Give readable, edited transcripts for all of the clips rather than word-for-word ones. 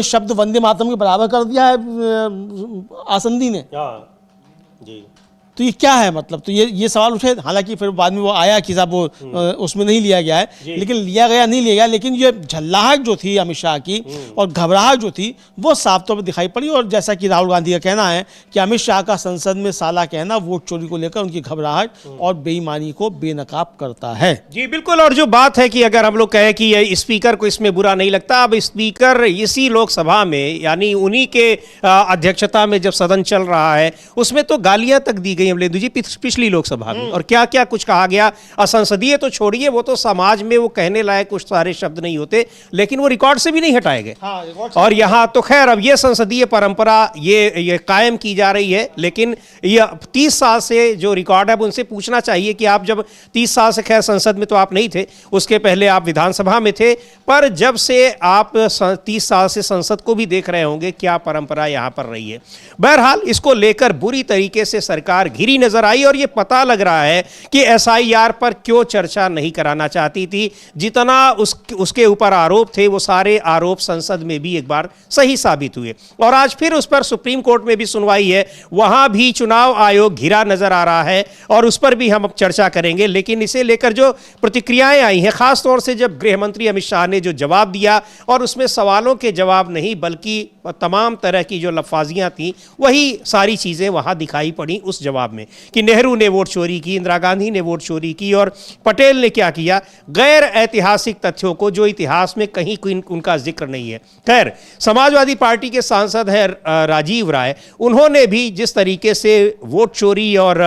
शब्द वंदे मातरम के बराबर कर दिया है आसंदी ने। जी, तो ये क्या है मतलब, तो ये सवाल उठे। हालांकि फिर बाद में वो आया कि साहब वो उसमें नहीं लिया गया है, लेकिन लिया गया नहीं लिया गया, लेकिन ये झल्लाहट जो थी अमित शाह की और घबराहट जो थी वो साफ तौर पर दिखाई पड़ी। और जैसा कि राहुल गांधी का कहना है कि अमित शाह का संसद में साला कहना वोट चोरी को लेकर उनकी घबराहट और बेईमानी को बेनकाब करता है। जी बिल्कुल। और जो बात है कि अगर हम लोग कहें कि ये स्पीकर को इसमें बुरा नहीं लगता, अब स्पीकर इसी लोकसभा में यानी उन्हीं के अध्यक्षता में जब सदन चल रहा है उसमें तो गालियां तक दी गई अमलेंदु जी पिछली लोकसभा में, और क्या क्या कुछ कहा गया। असंसदीय तो छोड़िए, वो तो समाज में वो कहने लायक कुछ सारे शब्द नहीं होते, लेकिन वो रिकॉर्ड से भी नहीं हटाए गए। और यहाँ तो खैर अब ये संसदीय परंपरा ये कायम की जा रही है, लेकिन ये 30 साल से जो रिकॉर्ड है उनसे पूछना चाहिए कि आप जब 30 साल से खैर संसद में तो आप नहीं थे, उसके पहले आप विधानसभा में थे, पर जब से आप 30 साल से संसद को भी देख रहे होंगे क्या परंपरा यहाँ पर रही है। बहरहाल इसको लेकर बुरी तरीके से सरकार घिरी नजर आई और ये पता लग रहा है कि एसआईआर पर क्यों चर्चा नहीं कराना चाहती थी। जितना उसके ऊपर आरोप थे वो सारे आरोप संसद में भी एक बार सही साबित हुए और आज फिर उस पर सुप्रीम कोर्ट में भी सुनवाई है, वहां भी चुनाव आयोग घिरा नजर आ रहा है और उस पर भी हम अब चर्चा करेंगे। लेकिन इसे लेकर जो प्रतिक्रियाएं आई हैं, खासतौर से जब गृह मंत्री अमित शाह ने जो जवाब दिया और उसमें सवालों के जवाब नहीं बल्कि तमाम तरह की जो लफाजियां थी वही सारी चीजें वहां दिखाई पड़ी उस जवाब में कि नेहरू ने वोट चोरी की, इंदिरा गांधी ने वोट चोरी की और पटेल ने क्या किया, गैर ऐतिहासिक तथ्यों को जो इतिहास में कहीं उनका जिक्र नहीं है। खैर समाजवादी पार्टी के सांसद हैं राजीव राय, उन्होंने भी जिस तरीके से वोट चोरी और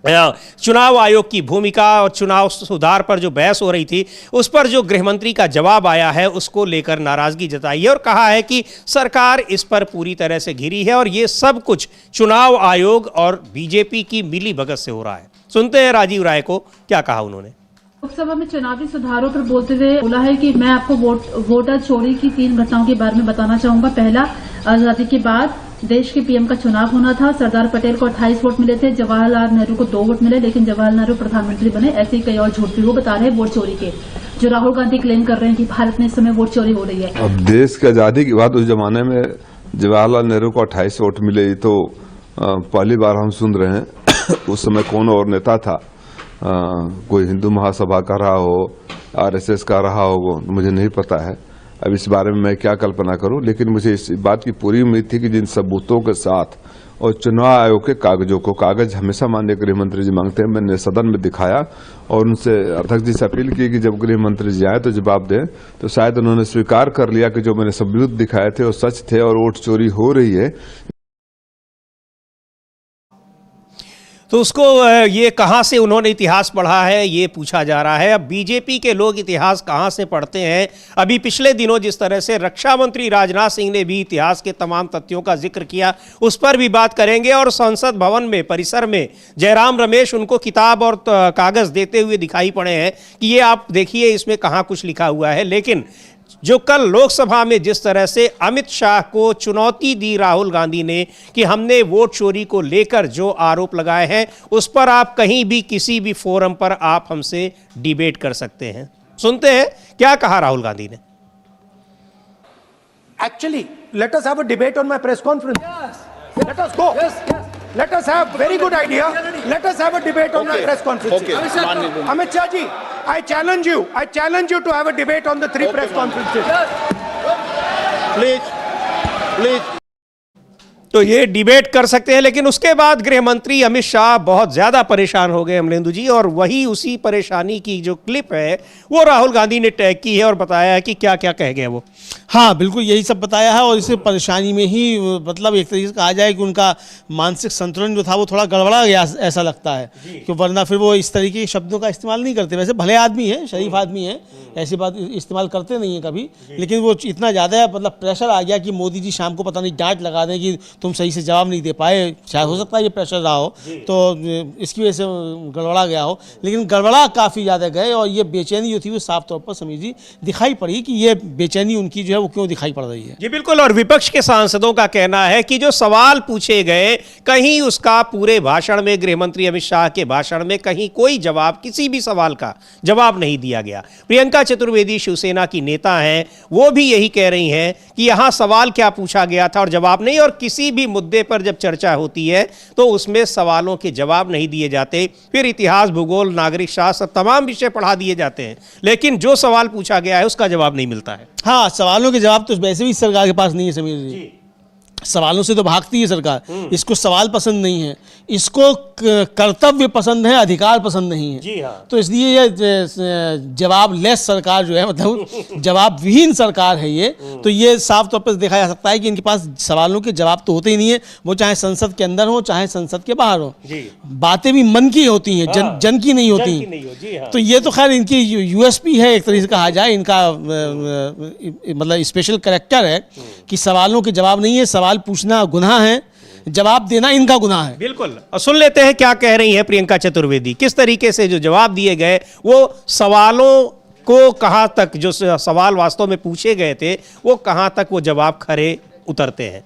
चुनाव आयोग की भूमिका और चुनाव सुधार पर जो बहस हो रही थी उस पर जो गृहमंत्री का जवाब आया है उसको लेकर नाराजगी जताई है और कहा है कि सरकार इस पर पूरी तरह से घिरी है और ये सब कुछ चुनाव आयोग और बीजेपी की मिली भगत से हो रहा है। सुनते हैं राजीव राय को, क्या कहा उन्होंने। लोकसभा में चुनावी सुधारों पर बोलते हुए बोला है कि मैं आपको वोटर चोरी की 3 घटनाओं के बारे में बताना चाहूंगा। पहला, आजादी के बाद देश के पीएम का चुनाव होना था। सरदार पटेल को 28 वोट मिले थे, जवाहरलाल नेहरू को 2 वोट मिले, लेकिन जवाहरलाल नेहरू प्रधानमंत्री बने। ऐसे ही कई और झूठ भी वो बता रहे हैं वोट चोरी के, जो राहुल गांधी क्लेम कर रहे हैं कि भारत में इस समय वोट चोरी हो रही है। अब देश की आजादी के बाद उस जमाने में जवाहरलाल नेहरू को 28 वोट मिले, ये तो पहली बार हम सुन रहे हैं। उस समय कौन और नेता था, कोई हिंदू महासभा का रहा हो, आरएसएस का रहा हो, मुझे नहीं पता है। अब इस बारे में मैं क्या कल्पना करूं, लेकिन मुझे इस बात की पूरी उम्मीद थी कि जिन सबूतों के साथ और चुनाव आयोग के कागजों को, कागज हमेशा माननीय गृह मंत्री जी मांगते हैं, मैंने सदन में दिखाया और उनसे अध्यक्ष जी से अपील की कि जब गृह मंत्री जी आए तो जवाब दें, तो शायद उन्होंने स्वीकार कर लिया कि जो मैंने सबूत दिखाए थे वो सच थे और वोट चोरी हो रही है। तो उसको ये कहाँ से उन्होंने इतिहास पढ़ा है ये पूछा जा रहा है। अब बीजेपी के लोग इतिहास कहाँ से पढ़ते हैं। अभी पिछले दिनों जिस तरह से रक्षा मंत्री राजनाथ सिंह ने भी इतिहास के तमाम तथ्यों का जिक्र किया उस पर भी बात करेंगे और संसद भवन में परिसर में जयराम रमेश उनको किताब और कागज़ देते हुए दिखाई पड़े हैं कि ये आप देखिए इसमें कहाँ कुछ लिखा हुआ है। लेकिन जो कल लोकसभा में जिस तरह से अमित शाह को चुनौती दी राहुल गांधी ने कि हमने वोट चोरी को लेकर जो आरोप लगाए हैं उस पर आप कहीं भी किसी भी फोरम पर आप हमसे डिबेट कर सकते हैं। सुनते हैं क्या कहा राहुल गांधी ने। Actually, let us have a debate on my press conference. Yes. Let us go. Yes. Let us have very good idea. Let us have a debate on my press conference. Okay. Amit Shah ji, I challenge you. I challenge you to have a debate on the 3 press conferences. Please. तो ये debate कर सकते हैं, लेकिन उसके बाद गृह मंत्री अमित शाह बहुत ज़्यादा परेशान हो गए अमलेंदु जी, और वही उसी परेशानी की जो क्लिप है वो राहुल गांधी ने टैग की है और बताया है कि क्या क्या कह गए वो। हाँ बिल्कुल यही सब बताया है और इस परेशानी में ही मतलब एक तरीके से कहा जाए कि उनका मानसिक संतुलन जो था वो थोड़ा गड़बड़ा गया ऐसा लगता है, कि वरना फिर वो इस तरीके के शब्दों का इस्तेमाल नहीं करते। वैसे भले आदमी हैं, शरीफ आदमी हैं, ऐसी बात इस्तेमाल करते नहीं हैं कभी, लेकिन वो इतना ज़्यादा मतलब प्रेशर आ गया कि मोदी जी शाम को पता नहीं डांट लगा दें कि तुम सही से जवाब नहीं दे पाए, शायद हो सकता है ये प्रेशर रहा हो, तो इसकी वजह से गड़बड़ा गया हो, लेकिन गड़बड़ा काफ़ी ज़्यादा गए और ये बेचैनी जो थी वो साफ तौर पर समीर जी दिखाई पड़ी कि ये बेचैनी उनकी जो है वो क्यों दिखाई पड़ रही है। जी बिल्कुल, और विपक्ष के सांसदों का कहना है कि जो सवाल पूछे गए कहीं उसका पूरे भाषण में, गृह मंत्री अमित शाह के भाषण में कहीं कोई जवाब, किसी भी सवाल का जवाब नहीं दिया गया। प्रियंका चतुर्वेदी शिवसेना की नेता हैं, वो भी यही कह रही हैं कि यहां सवाल क्या पूछा गया था और जवाब नहीं, और किसी भी मुद्दे पर जब चर्चा होती है तो उसमें सवालों के जवाब नहीं दिए जाते, फिर इतिहास, भूगोल, नागरिक शास्त्र, तमाम विषय पढ़ा दिए जाते हैं, लेकिन जो सवाल पूछा गया है उसका जवाब नहीं मिलता है। हाँ, सवालों के जवाब तो वैसे भी सरकार के पास नहीं है समीर जी। सवालों से तो भागती है सरकार, इसको सवाल पसंद नहीं है, इसको कर्तव्य पसंद है, अधिकार पसंद नहीं है। जी हाँ। तो इसलिए ये जवाब लेस सरकार जो है, मतलब जवाब विहीन सरकार है ये। तो ये साफ तौर पर देखा जा सकता है कि इनके पास सवालों के जवाब तो होते ही नहीं है, वो चाहे संसद के अंदर हो चाहे संसद के बाहर हो। बातें भी मन की होती हैं, जन की नहीं होती। तो ये तो खैर इनकी यूएसपी है, एक तरीके से कहा जाए, इनका मतलब स्पेशल कैरेक्टर है कि सवालों के जवाब नहीं है, सवाल पूछना गुनाह है, जवाब देना इनका गुनाह है। बिल्कुल, और सुन लेते हैं क्या कह रही हैं प्रियंका चतुर्वेदी, किस तरीके से जो जवाब दिए गए वो सवालों को कहां तक, जो सवाल वास्तव में पूछे गए थे वो कहां तक वो जवाब खरे उतरते हैं।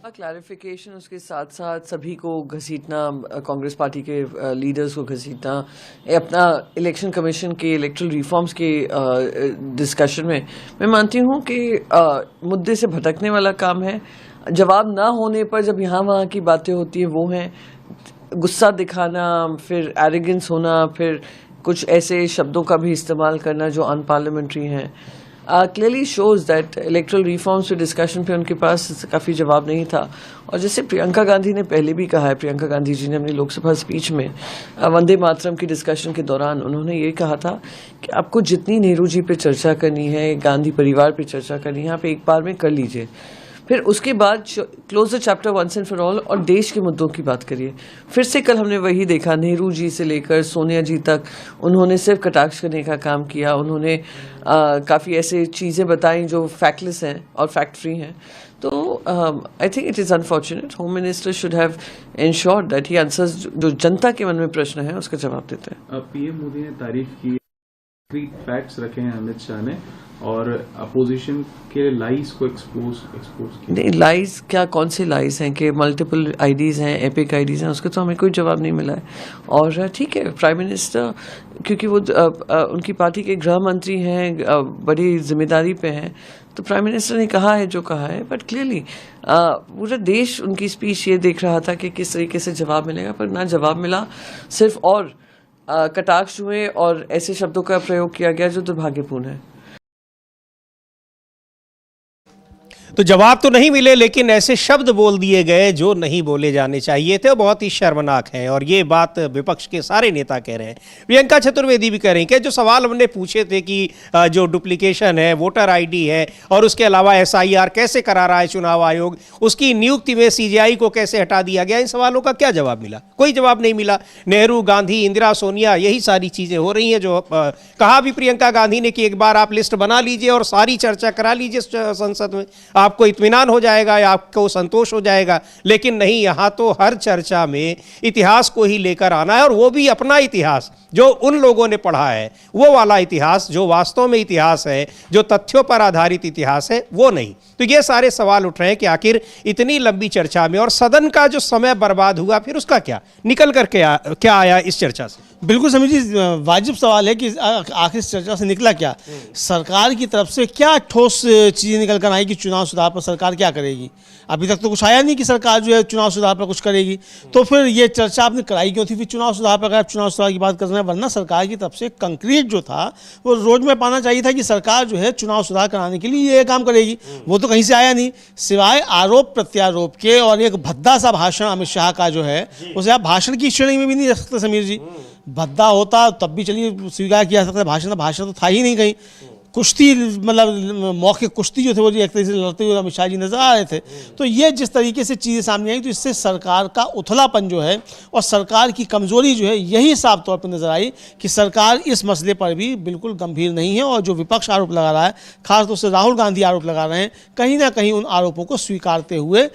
क्लैरिफिकेशन, उसके साथ साथ सभी को घसीटना, कांग्रेस पार्टी के लीडर्स को घसीटना, अपना इलेक्शन कमीशन के इलेक्ट्रल रिफॉर्म्स के डिस्कशन में, मैं मानती हूँ कि मुद्दे से भटकने वाला काम है। जवाब ना होने पर जब यहाँ वहाँ की बातें होती है वो हैं गुस्सा दिखाना, फिर एरोगेंस होना, फिर कुछ ऐसे शब्दों का भी इस्तेमाल करना जो अनपार्लियामेंट्री हैं। Clearly shows that electoral reforms पे डिस्कशन पे उनके पास काफ़ी जवाब नहीं था। और जैसे प्रियंका गांधी ने पहले भी कहा है, प्रियंका गांधी जी ने अपनी लोकसभा स्पीच में वंदे मातरम की डिस्कशन के दौरान उन्होंने ये कहा था कि आपको जितनी नेहरू जी पे चर्चा करनी है, गांधी परिवार पे चर्चा करनी है, आप एक बार में कर लीजिए, फिर उसके बाद close the chapter once and for all और देश के मुद्दों की बात करिए। फिर से कल हमने वही देखा, नेहरू जी से लेकर सोनिया जी तक उन्होंने सिर्फ कटाक्ष करने का काम किया। उन्होंने काफ़ी ऐसे चीज़ें बताई जो फैक्टलेस हैं और फैक्ट फ्री हैं। तो I think it is unfortunate. Home minister should have insured that he answers जो जनता के मन में प्रश्न है उसका जवाब देते हैं। पीएम मोदी ने तारीफ की, फैक्ट्स रखे हैं अमित शाह ने, और अपोजिशन के लाइज को एक्सपोज नहीं, लाइज क्या, कौन से लाइज हैं कि मल्टीपल आईडीज हैं, एपिक आईडीज हैं, उसका तो हमें कोई जवाब नहीं मिला है। और ठीक है, प्राइम मिनिस्टर क्योंकि वो उनकी पार्टी के गृह मंत्री हैं, बड़ी जिम्मेदारी पे हैं, तो प्राइम मिनिस्टर ने कहा है जो कहा है, बट क्लियरली पूरा देश उनकी स्पीच ये देख रहा था कि किस तरीके से जवाब मिलेगा, पर ना जवाब मिला, सिर्फ और कटाक्ष हुए और ऐसे शब्दों का प्रयोग किया गया जो दुर्भाग्यपूर्ण है। तो जवाब तो नहीं मिले, लेकिन ऐसे शब्द बोल दिए गए जो नहीं बोले जाने चाहिए थे, बहुत ही शर्मनाक है। और ये बात विपक्ष के सारे नेता कह रहे हैं। प्रियंका चतुर्वेदी भी कह रही हैं कि जो सवाल हमने पूछे थे कि जो डुप्लीकेशन है, वोटर आईडी है, और उसके अलावा SIR कैसे करा रहा है चुनाव आयोग, उसकी नियुक्ति में CJI को कैसे हटा दिया गया, इन सवालों का क्या जवाब मिला? कोई जवाब नहीं मिला। नेहरू, गांधी, इंदिरा, सोनिया, यही सारी चीज़ें हो रही हैं। जो कहा भी प्रियंका गांधी ने कि एक बार आप लिस्ट बना लीजिए और सारी चर्चा करा लीजिए संसद में, आपको इत्मीनान हो जाएगा या आपको संतोष हो जाएगा। लेकिन नहीं, यहाँ तो हर चर्चा में इतिहास को ही लेकर आना है, और वो भी अपना इतिहास जो उन लोगों ने पढ़ा है, वो वाला इतिहास जो वास्तव में इतिहास है, जो तथ्यों पर आधारित इतिहास है, वो नहीं। तो ये सारे सवाल उठ रहे हैं कि आखिर इतनी लंबी चर्चा में और सदन का जो समय बर्बाद हुआ, फिर उसका क्या निकल कर क्या आया इस चर्चा से? बिल्कुल समीर जी, वाजिब सवाल है कि आखिर इस चर्चा से निकला क्या, सरकार की तरफ से क्या ठोस चीज़ें निकल कर आई कि चुनाव सुधार पर सरकार क्या करेगी। अभी तक तो कुछ आया नहीं कि सरकार जो है चुनाव सुधार पर कुछ करेगी, तो फिर ये चर्चा आपने कराई क्यों थी? फिर चुनाव सुधार पर अगर आप चुनाव सुधार की बात कर रहे हैं, वरना सरकार की तरफ से कंक्रीट जो था वो रोड में पाना चाहिए था कि सरकार जो है चुनाव सुधार कराने के लिए ये काम करेगी। वो तो कहीं से आया नहीं, सिवाय आरोप प्रत्यारोप के और एक भद्दा सा भाषण अमित शाह का जो है, उसे आप भाषण की श्रेणी में भी नहीं रख सकते समीर जी। भद्दा होता तब भी चलिए स्वीकार किया जा सकता है, भाषण तो था ही नहीं कहीं। कुश्ती, मतलब मौके कुश्ती जो थे वो एक तरीके से लड़ते हुए अमित शाह जी नजर आ रहे थे। तो ये जिस तरीके से चीज़ें सामने आई, तो इससे सरकार का उथलापन जो है और सरकार की कमजोरी जो है, यही साफ तौर पर नजर आई कि सरकार इस मसले पर भी बिल्कुल गंभीर नहीं है। और जो विपक्ष आरोप लगा रहा है, खासतौर से राहुल गांधी आरोप लगा रहे हैं, कहीं ना कहीं उन आरोपों को स्वीकारते हुए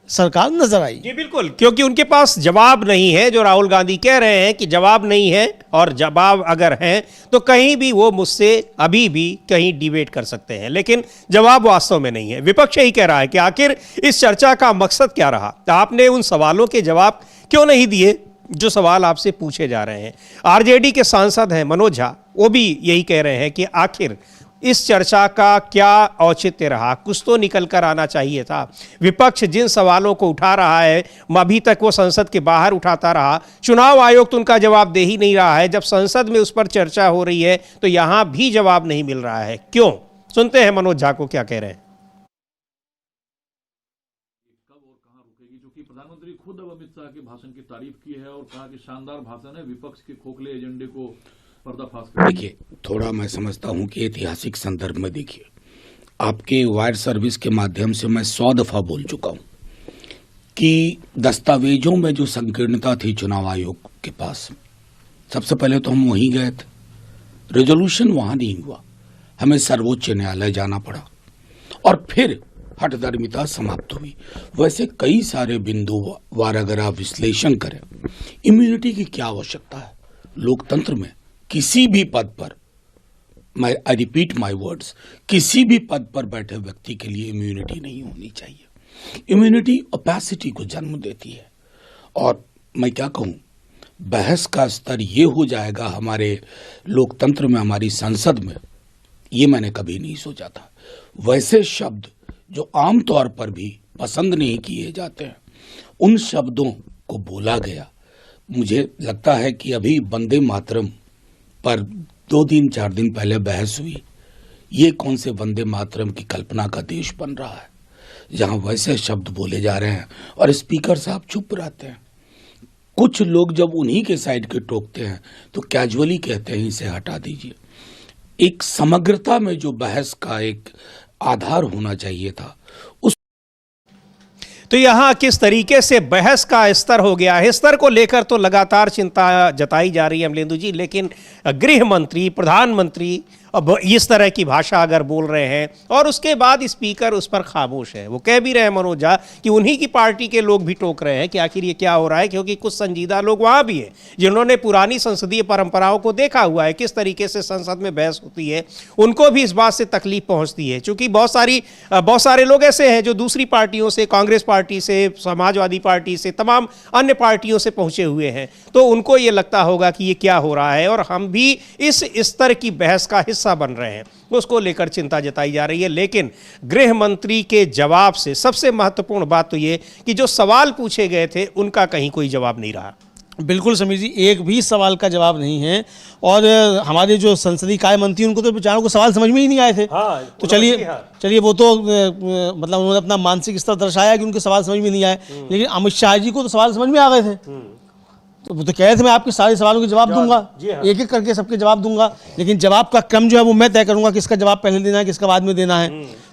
सरकार नजर आई। जी बिल्कुल, क्योंकि उनके पास जवाब नहीं है। जो राहुल गांधी कह रहे हैं कि जवाब नहीं है, और जवाब अगर है तो कहीं भी वो मुझसे अभी भी कहीं डिबेट कर सकते हैं, लेकिन जवाब वास्तव में नहीं है। विपक्ष यही कह रहा है कि आखिर इस चर्चा का मकसद क्या रहा, आपने उन सवालों के जवाब क्यों नहीं दिए जो सवाल आपसे पूछे जा रहे हैं। आरजेडी के सांसद हैं मनोज झा, वो भी यही कह रहे हैं कि आखिर इस चर्चा का क्या औचित्य रहा, कुछ तो निकल कर आना चाहिए था। विपक्ष जिन सवालों को उठा रहा है अभी तक वो संसद के बाहर उठाता रहा, चुनाव आयोग तो उनका जवाब दे ही नहीं रहा है। जब संसद में उस पर चर्चा हो रही है तो यहां भी जवाब नहीं मिल रहा है, क्यों? सुनते हैं मनोज झा को क्या कह रहे हैं। क्योंकि प्रधानमंत्री खुद अब अमित शाह के भाषण की तारीफ की है और कहा कि शानदार भाषण है, विपक्ष के खोखले एजेंडे को पर्दाफाश कर। देखिए, थोड़ा मैं समझता हूं कि ऐतिहासिक संदर्भ में देखिए, आपके वायर सर्विस के माध्यम से मैं 100 दफा बोल चुका हूं कि दस्तावेजों में जो संकीर्णता थी चुनाव आयोग के पास, सबसे पहले तो हम वहीं गए थे, रेजोल्यूशन वहां नहीं हुआ, हमें सर्वोच्च न्यायालय जाना पड़ा और फिर हठधर्मिता समाप्त हुई। वैसे कई सारे बिंदुवार अगर आप विश्लेषण करें, इम्यूनिटी की क्या आवश्यकता है लोकतंत्र में? किसी भी पद पर, आई रिपीट माय वर्ड्स, किसी भी पद पर बैठे व्यक्ति के लिए इम्यूनिटी नहीं होनी चाहिए। इम्यूनिटी ओपेसिटी को जन्म देती है। और मैं क्या कहूं, बहस का स्तर ये हो जाएगा हमारे लोकतंत्र में, हमारी संसद में, ये मैंने कभी नहीं सोचा था। वैसे शब्द जो आमतौर पर भी पसंद नहीं किए जाते हैं, उन शब्दों को बोला गया। मुझे लगता है कि अभी वंदे मातरम पर 2-3-4 दिन पहले बहस हुई। ये कौन से वंदे मातरम की कल्पना का देश बन रहा है जहां वैसे शब्द बोले जा रहे हैं और स्पीकर साहब चुप रहते हैं। कुछ लोग जब उन्हीं के साइड के टोकते हैं तो कैजुअली कहते हैं इसे हटा दीजिए। एक समग्रता में जो बहस का एक आधार होना चाहिए था, उस तो यहाँ किस तरीके से बहस का स्तर हो गया है, स्तर को लेकर तो लगातार चिंता जताई जा रही है अमलेंदु जी, लेकिन गृह मंत्री, प्रधानमंत्री अब इस तरह की भाषा अगर बोल रहे हैं और उसके बाद स्पीकर उस पर खामोश है। वो कह भी रहे हैं मनोज झा कि उन्हीं की पार्टी के लोग भी टोक रहे हैं कि आखिर ये क्या हो रहा है, क्योंकि कुछ संजीदा लोग वहाँ भी हैं जिन्होंने पुरानी संसदीय परंपराओं को देखा हुआ है, किस तरीके से संसद में बहस होती है। उनको भी इस बात से तकलीफ पहुँचती है, चूँकि बहुत सारे लोग ऐसे हैं जो दूसरी पार्टियों से, कांग्रेस पार्टी से, समाजवादी पार्टी से, तमाम अन्य पार्टियों से पहुँचे हुए हैं, तो उनको ये लगता होगा कि ये क्या हो रहा है और हम भी इस स्तर की बहस का हिस्सा बन रहे हैं। उसको लेकर चिंता जताई जा रही है। लेकिन गृह मंत्री के जवाब से सबसे महत्वपूर्ण बात तो ये कि जो सवाल पूछे गए थे उनका कहीं कोई जवाब नहीं रहा। बिल्कुल समीर जी, एक भी सवाल का जवाब नहीं है। और हमारे जो संसदीय कार्य मंत्री, उनको तो बेचारों को सवाल समझ में ही नहीं आए थे। तो चलिए वो तो मतलब उन्होंने अपना मानसिक स्तर दर्शाया कि उनके सवाल समझ में नहीं आए, लेकिन अमित शाह जी को तो सवाल समझ में आ गए थे। तो वो तो कह रहे थे मैं आपके सारे सवालों के जवाब दूंगा, एक एक करके सबके जवाब दूंगा, लेकिन जवाब का क्रम जो है वो मैं तय करूंगा, किसका जवाब पहले देना है, किसका बाद में देना है।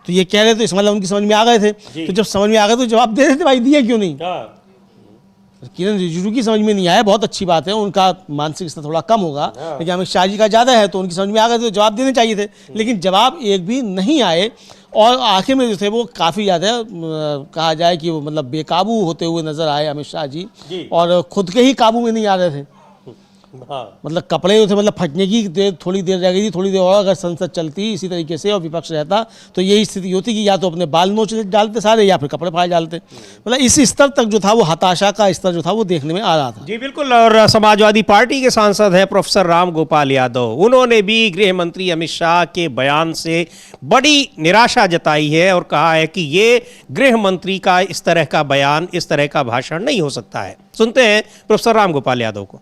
तो ये कह रहे थे, इस मतलब उनकी समझ में आ गए थे। तो जब समझ में आ गए तो जवाब दे रहे थे, भाई दिए क्यों नहीं? किरण रिजिजू की समझ में नहीं आया, बहुत अच्छी बात है, उनका मानसिक स्तर थोड़ा कम होगा, लेकिन अमित शाह जी का ज़्यादा है, तो उनकी समझ में आ गए तो जवाब देने चाहिए थे, लेकिन जवाब एक भी नहीं आए। और आखिर में जो थे वो काफ़ी ज़्यादा कहा जाए कि वो मतलब बेकाबू होते हुए नजर आए अमित शाह जी, और खुद के ही काबू में नहीं आ रहे थे। मतलब कपड़े जो थे मतलब फटने की थोड़ी देर रह गई थी, थोड़ी देर और अगर संसद चलती इसी तरीके से और विपक्ष रहता तो यही स्थिति होती कि या तो अपने बाल नोच डालते सारे या फिर कपड़े फाड़ डालते। मतलब इस स्तर तक जो था वो हताशा का स्तर जो था वो देखने में आ रहा था। जी बिल्कुल। और समाजवादी पार्टी के सांसद हैं प्रोफेसर राम गोपाल यादव, उन्होंने भी गृह मंत्री अमित शाह के बयान से बड़ी निराशा जताई है और कहा है कि ये गृह मंत्री का इस तरह का बयान, इस तरह का भाषण नहीं हो सकता है। सुनते हैं प्रोफेसर राम गोपाल यादव को।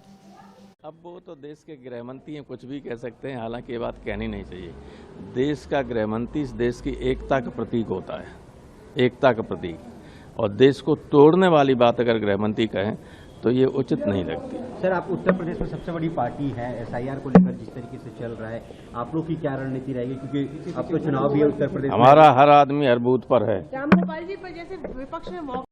अब वो तो देश के गृह मंत्री हैं, कुछ भी कह सकते हैं, हालांकि ये बात कहनी नहीं चाहिए। देश का गृह मंत्री इस देश की एकता का प्रतीक होता है, एकता का प्रतीक, और देश को तोड़ने वाली बात अगर गृह मंत्री कहें तो ये उचित नहीं लगती। सर, आप उत्तर प्रदेश में सबसे बड़ी पार्टी है, SIR को लेकर जिस तरीके से चल रहा है, आप लोग की क्या रणनीति रहेगी, क्योंकि अब तो चुनाव भी है उत्तर प्रदेश? हमारा हर आदमी हर बूथ पर है। राम गोपाल जी पर जैसे विपक्ष में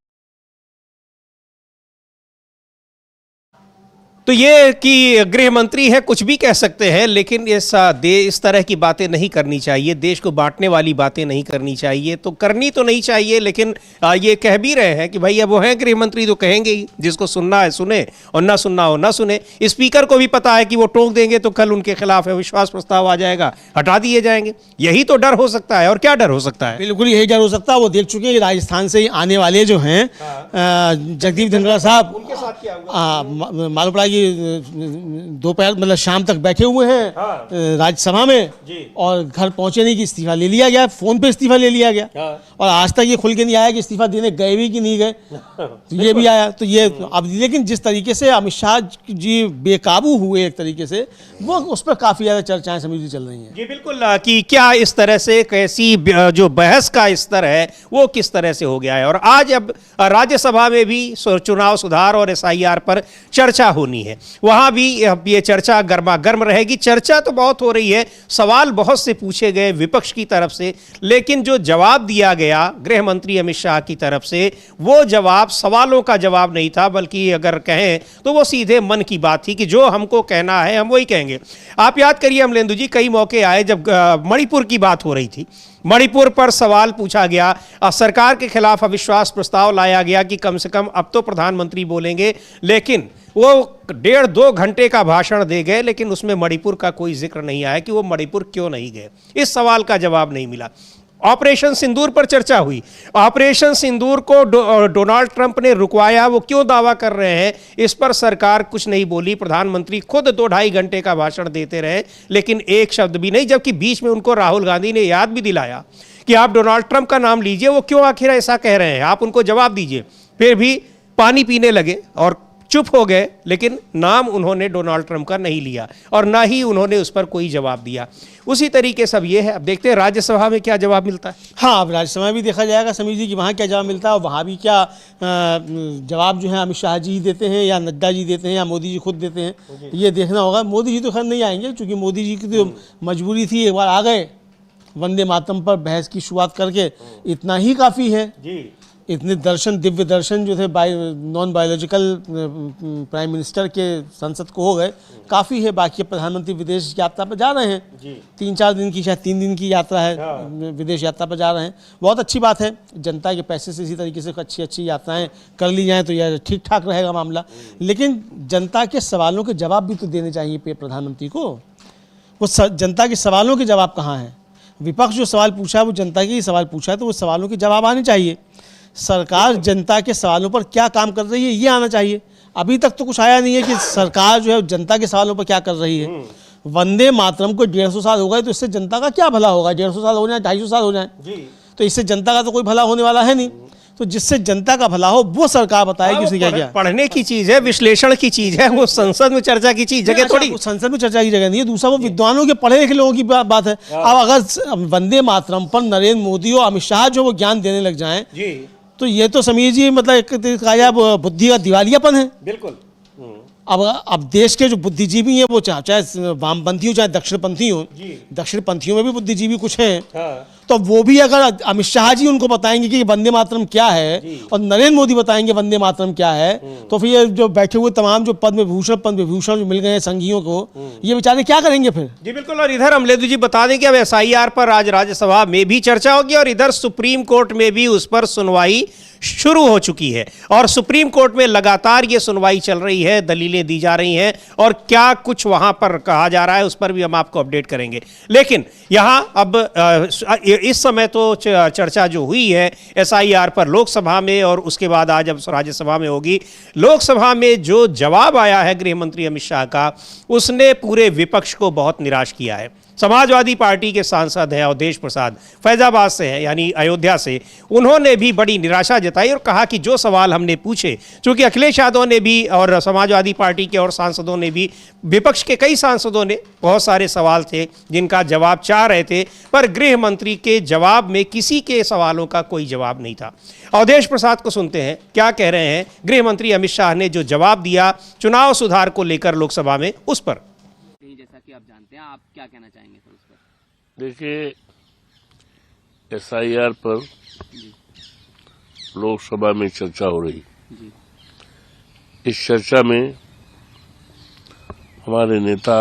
तो ये कि गृह मंत्री है कुछ भी कह सकते हैं, लेकिन इस तरह की बातें नहीं करनी चाहिए, देश को बांटने वाली बातें नहीं करनी चाहिए। तो करनी तो नहीं चाहिए, लेकिन ये कह भी रहे हैं कि भाई अब वो हैं गृह मंत्री तो कहेंगे ही, जिसको सुनना है सुने और ना सुनना हो ना सुने। स्पीकर को भी पता है कि वो टोक देंगे तो कल उनके खिलाफ अविश्वास प्रस्ताव आ जाएगा, हटा दिए जाएंगे। यही तो डर हो सकता है, और क्या डर हो सकता है? बिल्कुल यही डर हो सकता है। वो देख चुके हैं राजस्थान से आने वाले जो हैं जगदीप धनखड़ साहब, उनके साथ क्या हुआ? मालूम पड़ा कि दोपहर मतलब शाम तक बैठे हुए हैं राज्यसभा में, और घर पहुंचे नहीं कि इस्तीफा ले लिया गया, फोन पे इस्तीफा ले लिया गया। और आज तक ये खुल के नहीं आया कि इस्तीफा देने गए भी कि नहीं गए। तो ये भी आया। तो ये अब लेकिन जिस तरीके से अमित शाह जी बेकाबू हुए एक तरीके से, वो उस पर काफी ज्यादा चर्चाएं समिति चल रही हैं। जी बिल्कुल, कि क्या इस तरह से कैसी जो बहस का स्तर है वो किस तरह से हो गया है। और आज अब राज्यसभा में भी चुनाव सुधार और SIR पर चर्चा होनी है, वहां भी ये चर्चा गर्मा गर्म रहेगी। चर्चा तो बहुत हो रही है, सवाल बहुत से पूछे गए विपक्ष की तरफ से, लेकिन जो जवाब दिया गया गृह मंत्री अमित शाह की तरफ से, वो जवाब सवालों का जवाब नहीं था, बल्कि अगर कहें तो वो सीधे मन की बात थी कि जो हमको कहना है हम वही कहेंगे। आप याद करिए अमलेंदु जी, कई मौके आए जब मणिपुर की बात हो रही थी, मणिपुर पर सवाल पूछा गया, सरकार के खिलाफ अविश्वास प्रस्ताव लाया गया कि कम से कम अब तो प्रधानमंत्री बोलेंगे, लेकिन वो 1.5-2 घंटे का भाषण दे गए, लेकिन उसमें मणिपुर का कोई जिक्र नहीं आया कि वो मणिपुर क्यों नहीं गए। इस सवाल का जवाब नहीं मिला। ऑपरेशन सिंदूर पर चर्चा हुई, ऑपरेशन सिंदूर को डोनाल्ड ट्रंप ने रुकवाया, वो क्यों दावा कर रहे हैं, इस पर सरकार कुछ नहीं बोली। प्रधानमंत्री खुद 2-2.5 घंटे का भाषण देते रहे, लेकिन एक शब्द भी नहीं, जबकि बीच में उनको राहुल गांधी ने याद भी दिलाया कि आप डोनाल्ड ट्रंप का नाम लीजिए, वो क्यों आखिर ऐसा कह रहे हैं, आप उनको जवाब दीजिए। फिर भी पानी पीने लगे और चुप हो गए, लेकिन नाम उन्होंने डोनाल्ड ट्रंप का नहीं लिया और ना ही उन्होंने उस पर कोई जवाब दिया। उसी तरीके से अब ये है, अब देखते हैं राज्यसभा में क्या जवाब मिलता है। हाँ, अब राज्यसभा में भी देखा जाएगा समीर जी कि वहाँ क्या जवाब मिलता है, और वहाँ भी क्या जवाब जो है अमित शाह जी देते हैं या नड्डा जी देते हैं या मोदी जी खुद देते हैं, ये देखना होगा। मोदी जी तो खैर नहीं आएंगे, क्योंकि मोदी जी की तो मजबूरी थी, एक बार आ गए वंदे मातरम पर बहस की शुरुआत करके, इतना ही काफ़ी है। इतने दर्शन, दिव्य दर्शन जो थे नॉन बायोलॉजिकल प्राइम मिनिस्टर के संसद को हो गए, काफ़ी है। बाकी प्रधानमंत्री विदेश यात्रा पर जा रहे हैं, 3-4 दिन की, शायद 3 दिन की यात्रा है, विदेश यात्रा पर जा रहे हैं। बहुत अच्छी बात है, जनता के पैसे से इसी तरीके से अच्छी यात्राएं कर ली जाएँ तो यह ठीक ठाक रहेगा मामला। लेकिन जनता के सवालों के जवाब भी तो देने चाहिए प्रधानमंत्री को। वो जनता के सवालों के जवाब कहाँ हैं? विपक्ष जो सवाल पूछा है वो जनता के ही सवाल पूछा है, तो वो सवालों के जवाब आने चाहिए। सरकार जनता के सवालों पर क्या काम कर रही है ये आना चाहिए। अभी तक तो कुछ आया नहीं है कि सरकार जो है जनता के सवालों पर क्या कर रही है। वंदे मातरम को 150 साल हो गए, तो इससे जनता का क्या भला होगा? 150 साल हो जाए, 250 साल हो जाए, तो इससे जनता का तो कोई भला होने वाला है नहीं। तो जिससे जनता का भला हो वो सरकार बताए कि उसने क्या किया। पढ़ने की चीज है, विश्लेषण की चीज है, वो संसद में चर्चा की चीज जगह थोड़ी। संसद में चर्चा की जगह नहीं है, दूसरा वो विद्वानों के पढ़े लिखे लोगों की बात है। अब अगर वंदे मातरम पर नरेंद्र मोदी और अमित शाह जो वो ज्ञान देने लग जाएं, तो ये तो समीर जी मतलब एक बुद्धि का दिवालियापन है। बिल्कुल। अब देश के जो बुद्धिजीवी हैं वो चाहे वामपंथी हो चाहे दक्षिणपंथी हो, दक्षिणपंथियों में भी बुद्धिजीवी कुछ हैं। तो वो भी अगर अमित शाह जी उनको बताएंगे कि वंदे मातरम क्या है और नरेंद्र मोदी बताएंगे वंदे मातरम क्या है, तो फिर ये जो बैठे हुए तमाम जो पद्म विभूषण जो मिल गए हैं संघियों को, ये बेचारे क्या करेंगे फिर? जी बिल्कुल। और इधर अमलेदु जी बता दें कि अब SIR पर आज राज्यसभा में भी चर्चा होगी और इधर सुप्रीम कोर्ट में भी उस पर सुनवाई शुरू हो चुकी है। और सुप्रीम कोर्ट में लगातार ये सुनवाई चल रही है, दलीलें दी जा रही हैं और क्या कुछ वहां पर कहा जा रहा है उस पर भी हम आपको अपडेट करेंगे। लेकिन यहां अब इस समय तो चर्चा जो हुई है SIR पर लोकसभा में और उसके बाद आज अब राज्यसभा में होगी। लोकसभा में जो जवाब आया है गृह मंत्री अमित शाह का, उसने पूरे विपक्ष को बहुत निराश किया है। समाजवादी पार्टी के सांसद हैं अवधेश प्रसाद, फैजाबाद से हैं, यानी अयोध्या से, उन्होंने भी बड़ी निराशा जताई और कहा कि जो सवाल हमने पूछे, चूंकि अखिलेश यादव ने भी और समाजवादी पार्टी के और सांसदों ने भी, विपक्ष के कई सांसदों ने बहुत सारे सवाल थे जिनका जवाब चाह रहे थे, पर गृह मंत्री के जवाब में किसी के सवालों का कोई जवाब नहीं था। अवधेश प्रसाद को सुनते हैं क्या कह रहे हैं गृह मंत्री अमित शाह ने जो जवाब दिया चुनाव सुधार को लेकर लोकसभा में, उस पर। जैसा कि आप जानते हैं, आप क्या कहना चाहेंगे सर उस पर? देखिए, SIR पर लोकसभा में चर्चा हो रही, इस चर्चा में हमारे नेता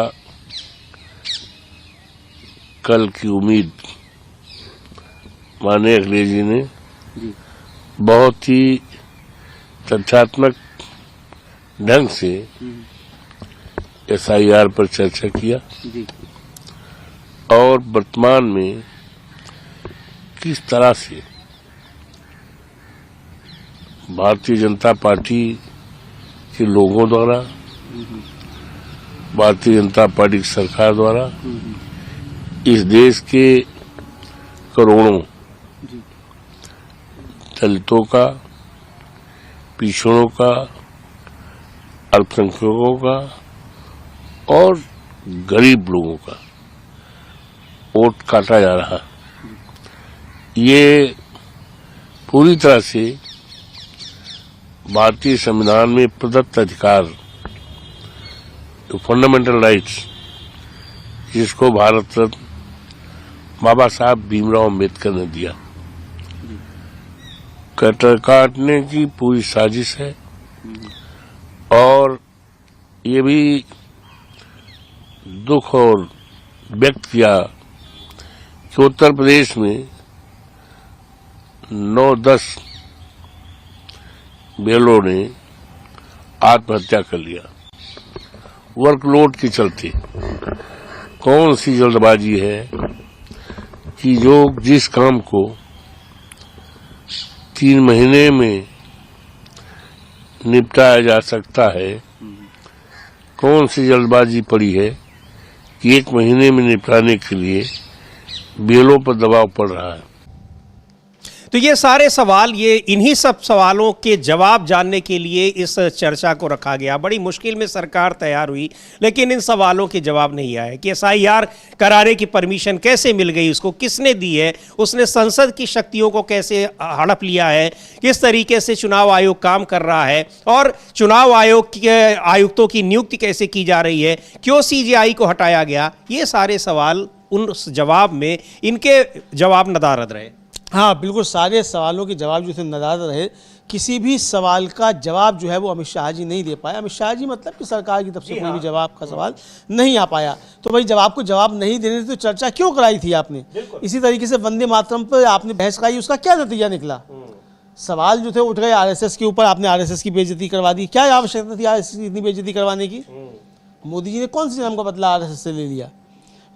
कल की उम्मीद माननीय अखिलेश जी ने बहुत ही तथ्यात्मक ढंग से SIR पर चर्चा किया और वर्तमान में किस तरह से भारतीय जनता पार्टी के लोगों द्वारा, भारतीय जनता पार्टी की सरकार द्वारा इस देश के करोड़ों दलितों का, पिछड़ों का, अल्पसंख्यकों का और गरीब लोगों का वोट काटा जा रहा। ये पूरी तरह से भारतीय संविधान में प्रदत्त अधिकार, तो फंडामेंटल राइट्स, जिसको भारत रत्न बाबा साहब भीमराव अम्बेडकर ने दिया, कटर काटने की पूरी साजिश है। और ये भी दुख और व्यक्त किया कि उत्तर प्रदेश में 9-10 बेलों ने आत्महत्या कर लिया वर्कलोड के चलते। कौन सी जल्दबाजी है कि जो जिस काम को 3 महीने में निपटाया जा सकता है, कौन सी जल्दबाजी पड़ी है कि 1 महीने में निपटाने के लिए बेलों पर दबाव पड़ रहा है। तो ये सारे सवाल, ये इन्हीं सब सवालों के जवाब जानने के लिए इस चर्चा को रखा गया। बड़ी मुश्किल में सरकार तैयार हुई, लेकिन इन सवालों के जवाब नहीं आए कि SIR कराने की परमिशन कैसे मिल गई, उसको किसने दी है, उसने संसद की शक्तियों को कैसे हड़प लिया है, किस तरीके से चुनाव आयोग काम कर रहा है और चुनाव आयोग के आयुक्तों की नियुक्ति कैसे की जा रही है, क्यों CJI को हटाया गया। ये सारे सवाल उन जवाब में इनके जवाब नदारद रहे। हाँ बिल्कुल, सारे सवालों के जवाब जो थे नदारद रहे। किसी भी सवाल का जवाब जो है वो अमित शाह जी नहीं दे पाया। अमित शाह जी मतलब कि सरकार की तरफ से कोई भी जवाब का सवाल नहीं आ पाया। तो भाई जवाब को जवाब नहीं देने तो चर्चा क्यों कराई थी आपने। इसी तरीके से वंदे मातरम पर आपने बहस कराई, उसका क्या नतीजा निकला। सवाल जो थे उठ गए RSS के ऊपर, आपने RSS की बेइज्जती करवा दी। क्या आवश्यकता थी RSS की इतनी बेइज्जती करवाने की। मोदी जी ने कौन सी जन्म का बदला RSS से ले लिया।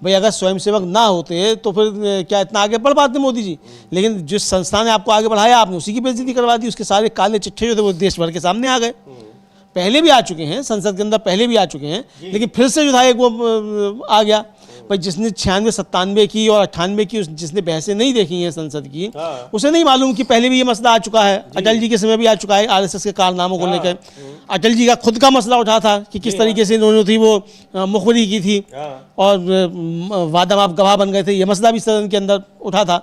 भाई अगर स्वयंसेवक ना होते तो फिर क्या इतना आगे बढ़ पाते मोदी जी। लेकिन जिस संस्था ने आपको आगे बढ़ाया, आपने उसी की बेइज्जती करवा दी। उसके सारे काले चिट्ठे जो थे वो देश भर के सामने आ गए। पहले भी आ चुके हैं, संसद के अंदर पहले भी आ चुके हैं, लेकिन फिर से जो था एक वो आ गया। भाई जिसने 96-97 की और 98 की जिसने बहसें नहीं देखी हैं संसद की, उसे नहीं मालूम कि पहले भी ये मसला आ चुका है। अटल जी के समय भी आ चुका है RSS के कारनामों को लेकर। अटल जी का खुद का मसला उठा था कि किस तरीके से इन्होंने थी वो मुखबरी की थी और वादा माफ गवाह बन गए थे। ये मसला भी सदन के अंदर उठा था।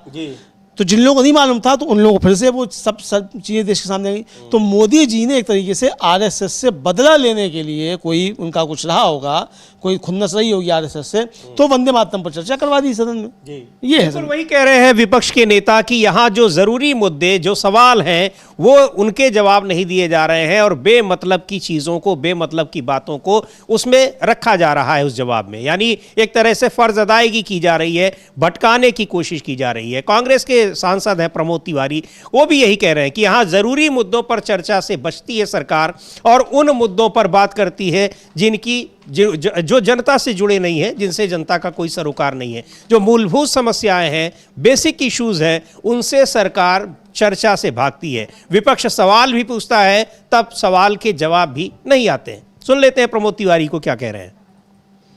तो जिन लोगों को नहीं मालूम था तो उन लोगों को फिर से वो सब चीज़ें देश के सामने आई। तो मोदी जी ने एक तरीके से RSS से बदला लेने के लिए कोई उनका कुछ रहा होगा, कोई खुन्नस रही होगी RSS से, तो वंदे मातरम पर चर्चा करवा दी सदन में। ये है वही कह रहे हैं विपक्ष के नेता कि यहाँ जो जरूरी मुद्दे, जो सवाल हैं, वो उनके जवाब नहीं दिए जा रहे हैं और बेमतलब की चीज़ों को, बेमतलब की बातों को उसमें रखा जा रहा है उस जवाब में। यानी एक तरह से फर्ज अदायगी की जा रही है, भटकाने की कोशिश की जा रही है। कांग्रेस के सांसद हैं प्रमोद तिवारी, वो भी यही कह रहे हैं कि यहाँ जरूरी मुद्दों पर चर्चा से बचती है सरकार और उन मुद्दों पर बात करती है जिनकी जो जनता से जुड़े नहीं है, जिनसे जनता का कोई सरोकार नहीं है। जो मूलभूत समस्याएं हैं, बेसिक इश्यूज हैं, उनसे सरकार चर्चा से भागती है। विपक्ष सवाल भी पूछता है, तब सवाल के जवाब भी नहीं आते हैं। सुन लेते हैं प्रमोद तिवारी को क्या कह रहे हैं।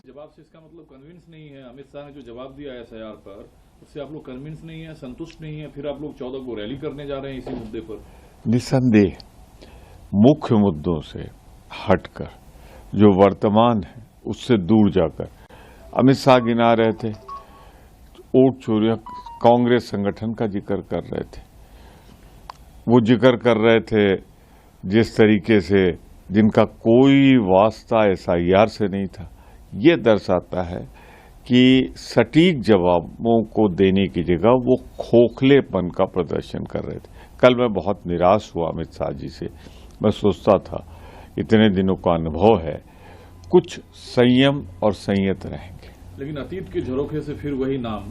जवाब से इसका मतलब कन्विंस नहीं है। अमित शाह ने जो जवाब दिया है SIR पर, उससे आप लोग कन्विंस नहीं है, संतुष्ट नहीं है, फिर आप लोग 14 को रैली करने जा रहे हैं इसी मुद्दे पर। निसंदेह मुख्य मुद्दों से हटकर, जो वर्तमान है उससे दूर जाकर अमित शाह गिना रहे थे, वोट चोरियां कांग्रेस संगठन का जिक्र कर रहे थे। वो जिक्र कर रहे थे जिस तरीके से जिनका कोई वास्ता SIR से नहीं था। ये दर्शाता है कि सटीक जवाबों को देने की जगह वो खोखलेपन का प्रदर्शन कर रहे थे। कल मैं बहुत निराश हुआ अमित शाह जी से। मैं सोचता था इतने दिनों का अनुभव है कुछ संयम और संयत रहेंगे। लेकिन अतीत के झरोखे से फिर वही नाम,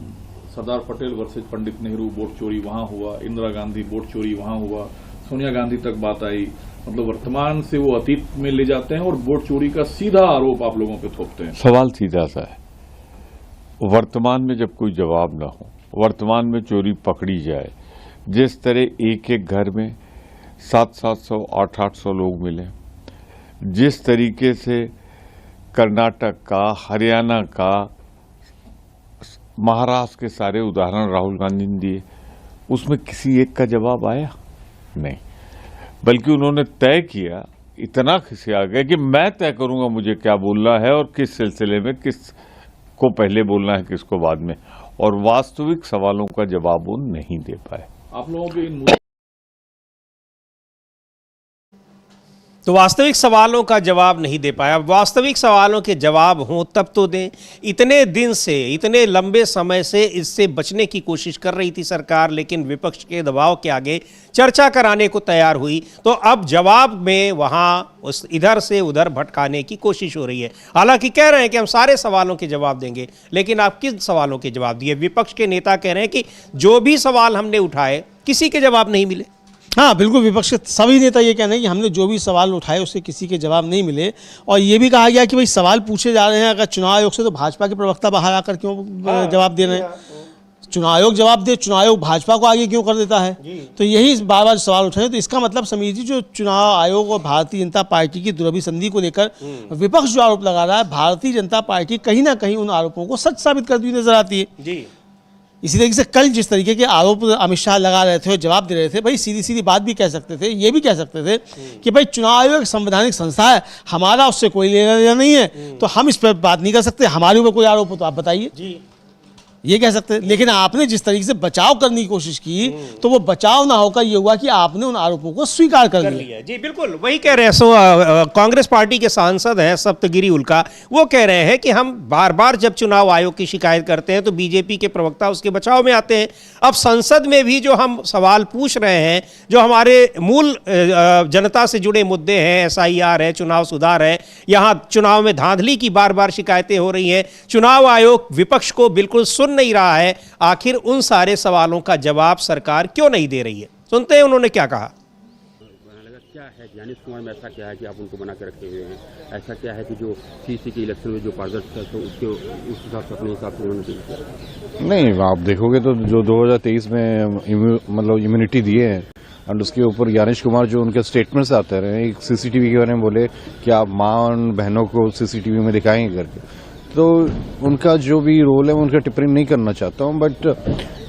सरदार पटेल वर्सेज पंडित नेहरू, वोट चोरी वहां हुआ, इंदिरा गांधी वोट चोरी वहां हुआ, सोनिया गांधी तक बात आई। मतलब वर्तमान से वो अतीत में ले जाते हैं और वोट चोरी का सीधा आरोप आप लोगों पे थोपते हैं। सवाल सीधा सा है, वर्तमान में जब कोई जवाब ना हो, वर्तमान में चोरी पकड़ी जाए, जिस तरह एक एक घर में 700 800 लोग मिले, जिस तरीके से कर्नाटक का, हरियाणा का, महाराष्ट्र के सारे उदाहरण राहुल गांधी ने दिए, उसमें किसी एक का जवाब आया नहीं, बल्कि उन्होंने तय किया, इतना खिसिया गया कि मैं तय करूंगा मुझे क्या बोलना है और किस सिलसिले में किस को पहले बोलना है, किसको बाद में, और वास्तविक सवालों का जवाब वो नहीं दे पाए। आप लोगों के इन तो वास्तविक सवालों का जवाब नहीं दे पाया। वास्तविक सवालों के जवाब हों तब तो दें। इतने दिन से, इतने लंबे समय से इससे बचने की कोशिश कर रही थी सरकार, लेकिन विपक्ष के दबाव के आगे चर्चा कराने को तैयार हुई, तो अब जवाब में वहां उस इधर से उधर भटकाने की कोशिश हो रही है। हालांकि कह रहे हैं कि हम सारे सवालों के जवाब देंगे, लेकिन आप किन सवालों के जवाब दिए? विपक्ष के नेता कह रहे हैं कि जो भी सवाल हमने उठाए किसी के जवाब नहीं मिले। हाँ बिल्कुल, विपक्ष के सभी नेता ये कह रहे हैं कि हमने जो भी सवाल उठाए उससे किसी के जवाब नहीं मिले। और ये भी कहा गया कि भाई सवाल पूछे जा रहे हैं अगर चुनाव आयोग से, तो भाजपा के प्रवक्ता बाहर आकर क्यों जवाब दे रहे हैं? चुनाव आयोग जवाब दे, चुनाव आयोग भाजपा को आगे क्यों कर देता है? तो यही बार बार सवाल उठाए। तो इसका मतलब समीर जी, जो चुनाव आयोग और भारतीय जनता पार्टी की दुरभिसंधि को लेकर विपक्ष जो आरोप लगा रहा है, भारतीय जनता पार्टी कहीं ना कहीं उन आरोपों को सच साबित करती हुई नजर आती है जी। इसी तरीके से कल जिस तरीके के आरोप अमित शाह लगा रहे थे और जवाब दे रहे थे, भाई सीधी सीधी बात भी कह सकते थे, ये भी कह सकते थे कि भाई चुनाव आयोग एक संवैधानिक संस्था है, हमारा उससे कोई लेना देना नहीं है, तो हम इस पर बात नहीं कर सकते, हमारे ऊपर कोई आरोप हो तो आप बताइए, ये कह सकते हैं। लेकिन आपने जिस तरीके से बचाव करने की कोशिश की, तो वो बचाव ना होकर ये हुआ कि आपने उन आरोपों को स्वीकार कर लिया। जी बिल्कुल, वही कह रहे हैं। कांग्रेस पार्टी के सांसद हैं सप्तगिरी उल्का, वो कह रहे हैं कि हम बार बार जब चुनाव आयोग की शिकायत करते हैं तो बीजेपी के प्रवक्ता उसके बचाव में आते हैं। अब संसद में भी जो हम सवाल पूछ रहे हैं, जो हमारे मूल जनता से जुड़े मुद्दे हैं, SIR है, चुनाव सुधार है, यहाँ चुनाव में धांधली की बार बार शिकायतें हो रही हैं, चुनाव आयोग विपक्ष को बिल्कुल नहीं रहा है, आखिर उन सारे सवालों का जवाब सरकार क्यों नहीं दे रही है? सुनते हैं उन्होंने क्या कहा। क्या है ज्ञानेश कुमार में, ऐसा क्या है कि आप उनको बना के रखे हुए हैं? ऐसा क्या है कि जो CC के इलेक्शन में जो पारदर्शिता है उसके उस हिसाब से अपने हिसाब से उन्होंने नहीं, आप देखोगे तो जो 2023 में मतलब इम्यूनिटी दिए हैं, और उसके ऊपर ज्ञानेश कुमार जो उनके स्टेटमेंट्स आते रहे, एक CCTV के बारे में बोले कि आप माँ और बहनों को CCTV में दिखाएंगे करके, तो उनका जो भी रोल है उनका टिप्पणी नहीं करना चाहता हूं, बट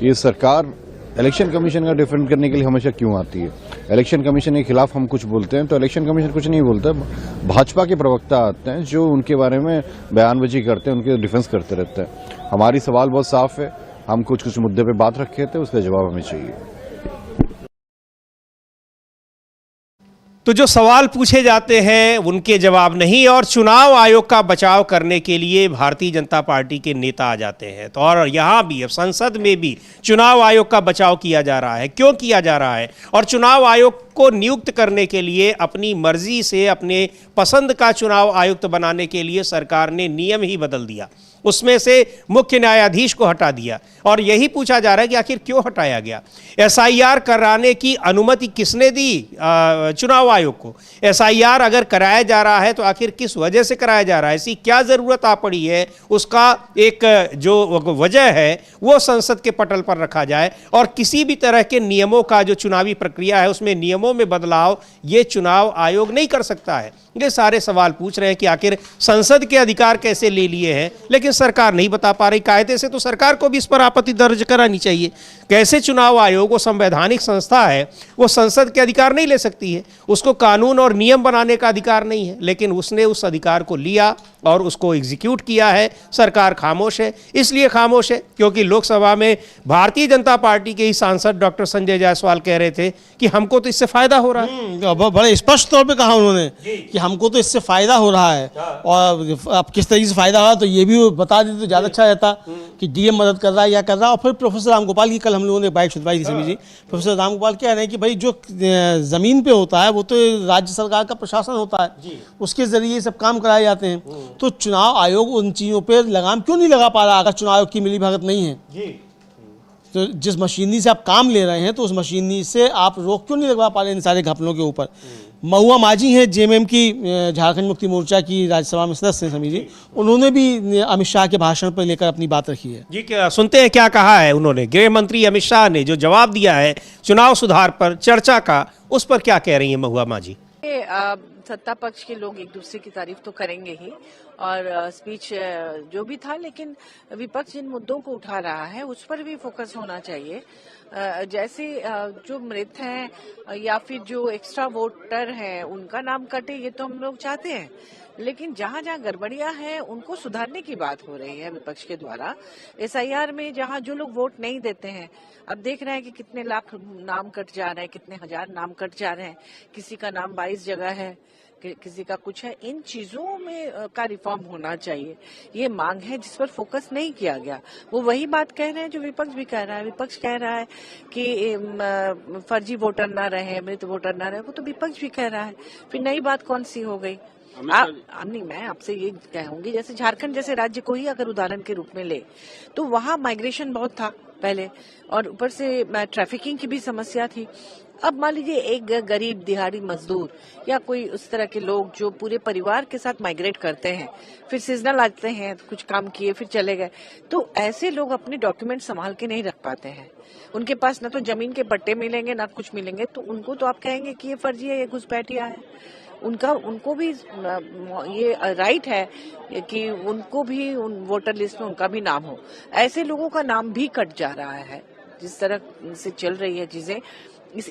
ये सरकार इलेक्शन कमीशन का डिफेंड करने के लिए हमेशा क्यों आती है? इलेक्शन कमीशन के खिलाफ हम कुछ बोलते हैं तो इलेक्शन कमीशन कुछ नहीं बोलता, भाजपा के प्रवक्ता आते हैं जो उनके बारे में बयानबाजी करते हैं, उनके डिफेंस करते रहते हैं। हमारी सवाल बहुत साफ है, हम कुछ मुद्दे पे बात रखे थे, उसका जवाब हमें चाहिए। तो जो सवाल पूछे जाते हैं उनके जवाब नहीं, और चुनाव आयोग का बचाव करने के लिए भारतीय जनता पार्टी के नेता आ जाते हैं। तो और यहाँ भी, अब संसद में भी चुनाव आयोग का बचाव किया जा रहा है। क्यों किया जा रहा है? और चुनाव आयोग को नियुक्त करने के लिए अपनी मर्जी से अपने पसंद का चुनाव आयुक्त बनाने के लिए सरकार ने नियम ही बदल दिया, उसमें से मुख्य न्यायाधीश को हटा दिया। और यही पूछा जा रहा है कि आखिर क्यों हटाया गया? SIR कराने की अनुमति किसने दी चुनाव आयोग को? SIR अगर कराया जा रहा है तो आखिर किस वजह से कराया जा रहा है? ऐसी क्या जरूरत आ पड़ी है? उसका एक जो वजह है वो संसद के पटल पर रखा जाए, और किसी भी तरह के नियमों का जो चुनावी प्रक्रिया है उसमें नियमों में बदलाव ये चुनाव आयोग नहीं कर सकता है। ये सारे सवाल पूछ रहे हैं कि आखिर संसद के अधिकार कैसे ले लिए हैं, लेकिन सरकार नहीं बता पा रही। कायदे से तो सरकार को भी इस पर आपत्ति दर्ज करानी चाहिए। कैसे चुनाव आयोग, वो संवैधानिक संस्था है, वो संसद के अधिकार नहीं ले सकती है, उसको कानून और नियम बनाने का अधिकार नहीं है, लेकिन उसने उस अधिकार को लिया और उसको एग्जीक्यूट किया है, सरकार खामोश है। इसलिए खामोश है क्योंकि लोकसभा में भारतीय जनता पार्टी के ही सांसद डॉक्टर संजय जायसवाल कह रहे थे कि हमको तो इससे फायदा हो रहा है। बड़े स्पष्ट तौर पे कहा उन्होंने कि हमको तो इससे फायदा हो रहा है, और अब किस तरीके से फायदा हो रहा है तो ये भी बता देते तो ज़्यादा अच्छा रहता कि डीएम मदद कर रहा है या कर रहा है। और फिर प्रोफेसर रामगोपाल की कल हम लोगों ने बाइक सुनवाई थी सभी जी, प्रोफेसर रामगोपाल कह रहे हैं कि भाई जो ज़मीन पे होता है वो तो राज्य सरकार का प्रशासन होता है, उसके जरिए सब काम कराए जाते हैं। तो चुनाव आयोग उन चीज़ों पर लगाम क्यों नहीं लगा पा रहा? अगर चुनाव आयोग की मिलीभगत नहीं है तो जिस मशीनरी से आप काम ले रहे हैं तो उस मशीनरी से आप रोक क्यों नहीं लगवा पा रहे इन सारे घपलों के ऊपर? महुआ माझी हैं जेएमएम की, झारखंड मुक्ति मोर्चा की राज्यसभा में सदस्य हैं समी जी, उन्होंने भी अमित शाह के भाषण पर लेकर अपनी बात रखी है। जी, क्या सुनते हैं क्या कहा है उन्होंने। गृह मंत्री अमित शाह ने जो जवाब दिया है चुनाव सुधार पर चर्चा का, उस पर क्या कह रही है महुआ माझी? सत्ता पक्ष के लोग एक दूसरे की तारीफ तो करेंगे ही, और स्पीच जो भी था, लेकिन विपक्ष जिन मुद्दों को उठा रहा है उस पर भी फोकस होना चाहिए। जैसे जो मृत हैं या फिर जो एक्स्ट्रा वोटर हैं उनका नाम कटे, ये तो हम लोग चाहते हैं, लेकिन जहां जहां गड़बड़ियां हैं उनको सुधारने की बात हो रही है विपक्ष के द्वारा। एसआईआर में जहां जो लोग वोट नहीं देते हैं, अब देख रहे हैं कि कितने लाख नाम कट जा रहे हैं, कितने हजार नाम कट जा रहे हैं, किसी का नाम 22 जगह है, किसी का कुछ है। इन चीजों में का रिफॉर्म होना चाहिए, ये मांग है जिस पर फोकस नहीं किया गया। वो वही बात कह रहे हैं जो विपक्ष भी कह रहा है। विपक्ष कह रहा है कि फर्जी वोटर ना रहे, मृत वोटर ना रहे, वो तो विपक्ष भी कह रहा है। फिर नई बात कौन सी हो गई? नहीं, मैं आपसे ये कहूंगी, जैसे झारखंड जैसे राज्य को ही अगर उदाहरण के रूप में ले तो वहाँ माइग्रेशन बहुत था पहले, और ऊपर से ट्रैफिकिंग की भी समस्या थी। अब मान लीजिए एक गरीब दिहाड़ी मजदूर या कोई उस तरह के लोग जो पूरे परिवार के साथ माइग्रेट करते हैं, फिर सीजनल आते हैं, कुछ काम किए फिर चले गए, तो ऐसे लोग अपने डॉक्यूमेंट संभाल के नहीं रख पाते हैं। उनके पास न तो जमीन के पट्टे मिलेंगे ना कुछ मिलेंगे, तो उनको तो आप कहेंगे कि ये फर्जी है, ये घुसपैठिया है। उनको भी ये राइट है कि उनको भी उन वोटर लिस्ट में उनका भी नाम हो। ऐसे लोगों का नाम भी कट जा रहा है जिस तरह से चल रही है चीजें।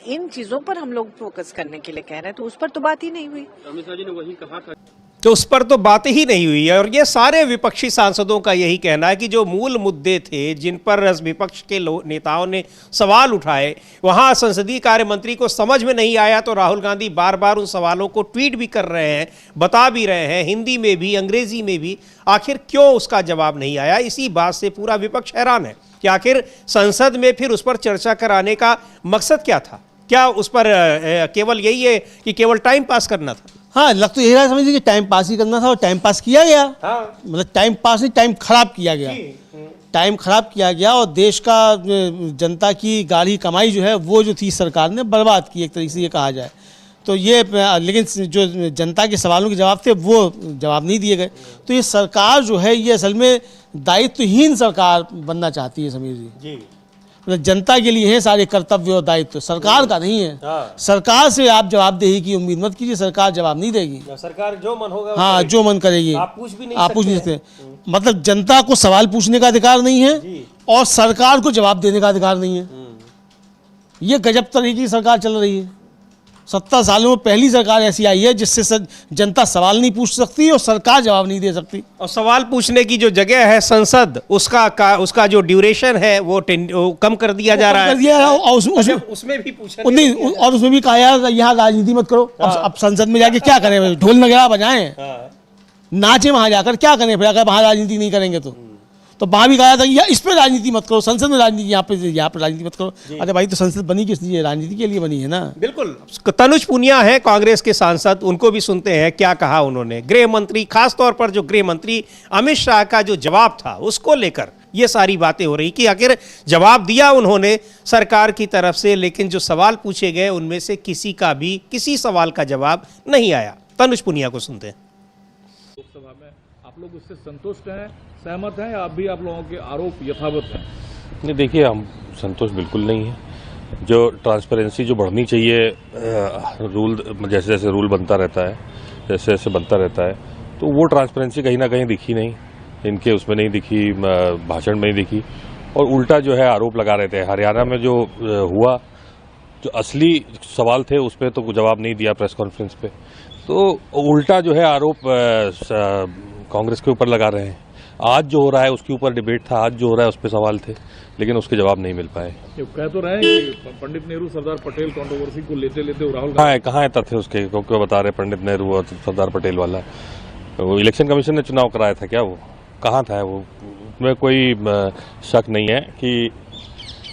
इन चीजों पर हम लोग फोकस करने के लिए कह रहे हैं, तो उस पर तो बात ही नहीं हुई। अमित शाह जी ने वही कहा था, तो उस पर तो बात ही नहीं हुई है। और ये सारे विपक्षी सांसदों का यही कहना है कि जो मूल मुद्दे थे जिन पर विपक्ष के नेताओं ने सवाल उठाए, वहां संसदीय कार्य मंत्री को समझ में नहीं आया, तो राहुल गांधी बार बार उन सवालों को ट्वीट भी कर रहे हैं, बता भी रहे हैं, हिंदी में भी अंग्रेजी में भी। आखिर क्यों उसका जवाब नहीं आया? इसी बात से पूरा विपक्ष हैरान है कि आखिर संसद में फिर उस पर चर्चा कराने का मकसद क्या था? क्या उस पर केवल यही है कि केवल टाइम पास करना था? हाँ, लग तो यही रहा समझिए कि टाइम पास ही करना था, और टाइम पास किया गया। हाँ। मतलब टाइम पास नहीं, टाइम खराब किया गया। टाइम खराब किया गया, और देश का जनता की गाढ़ी कमाई जो है वो जो थी सरकार ने बर्बाद की, एक तरीके से ये कहा जाए तो ये। लेकिन जो जनता के सवालों के जवाब थे वो जवाब नहीं दिए गए। तो ये सरकार जो है ये असल में दायित्वहीन सरकार बनना चाहती है समीर जी। मतलब जनता के लिए है सारे कर्तव्य और दायित्व, सरकार का नहीं है। हाँ। सरकार से आप जवाबदेही की उम्मीद मत कीजिए, सरकार जवाब नहीं देगी। सरकार जो मन होगा, हाँ, जो मन करेगी। आप पूछ भी नहीं सकते। मतलब जनता को सवाल पूछने का अधिकार नहीं है और सरकार को जवाब देने का अधिकार नहीं है। ये गजब तरीके की सरकार चल रही है। 70 सालों में पहली सरकार ऐसी आई है जिससे जनता सवाल नहीं पूछ सकती और सरकार जवाब नहीं दे सकती। और सवाल पूछने की जो जगह है संसद, उसका जो ड्यूरेशन है वो कम कर दिया जा रहा है। और उसमें भी पूछा नहीं, और उसमें भी कहा यार यहाँ राजनीति मत करो। अब संसद में जाके क्या करें? ढोल नगाड़ा बजाएं, नाचे वहां जाकर, क्या करें फिर अगर वहां राजनीति नहीं करेंगे तो वहां भी कहा था कि इस पर राजनीति मत करो, संसद में राजनीति, यहाँ पे राजनीति मत करो। अरे भाई, तो संसद बनी किस लिए? राजनीति के लिए बनी है ना। बिल्कुल। तनुज पुनिया है कांग्रेस के सांसद, उनको भी सुनते हैं क्या कहा उन्होंने। गृह मंत्री, खासतौर पर जो गृह मंत्री अमित शाह का जो जवाब था उसको लेकर ये सारी बातें हो रही कि आखिर जवाब दिया उन्होंने सरकार की तरफ से, लेकिन जो सवाल पूछे गए उनमें से किसी सवाल का जवाब नहीं आया। तनुज पुनिया को सुनते हैं। लोकसभा में आप लोग उससे संतुष्ट हैं, सहमत हैं, या अभी आप लोगों के आरोप यथावत हैं? नहीं, देखिए, हम संतुष्ट बिल्कुल नहीं है। जो ट्रांसपेरेंसी जो बढ़नी चाहिए, रूल जैसे जैसे रूल बनता रहता है, जैसे जैसे बनता रहता है, तो वो ट्रांसपेरेंसी कहीं ना कहीं दिखी नहीं, इनके उसमें नहीं दिखी, भाषण में नहीं दिखी, और उल्टा जो है आरोप लगा रहे थे। हरियाणा में जो हुआ, जो असली सवाल थे उस पर तो जवाब नहीं दिया प्रेस कॉन्फ्रेंस पे, तो उल्टा जो है आरोप कांग्रेस के ऊपर लगा रहे हैं। आज जो हो रहा है उसके ऊपर डिबेट था, आज जो हो रहा है उस पर सवाल थे, लेकिन उसके जवाब नहीं मिल पाए। कह तो रहे हैं कि पंडित नेहरू सरदार पटेल कंट्रोवर्सी को लेते लेते राहुल कहाँ है तथ्य उसके, क्योंकि बता रहे पंडित नेहरू और सरदार पटेल वाला। वो इलेक्शन कमीशन ने चुनाव कराया था क्या, वो कहाँ था वो? उसमें कोई शक नहीं है कि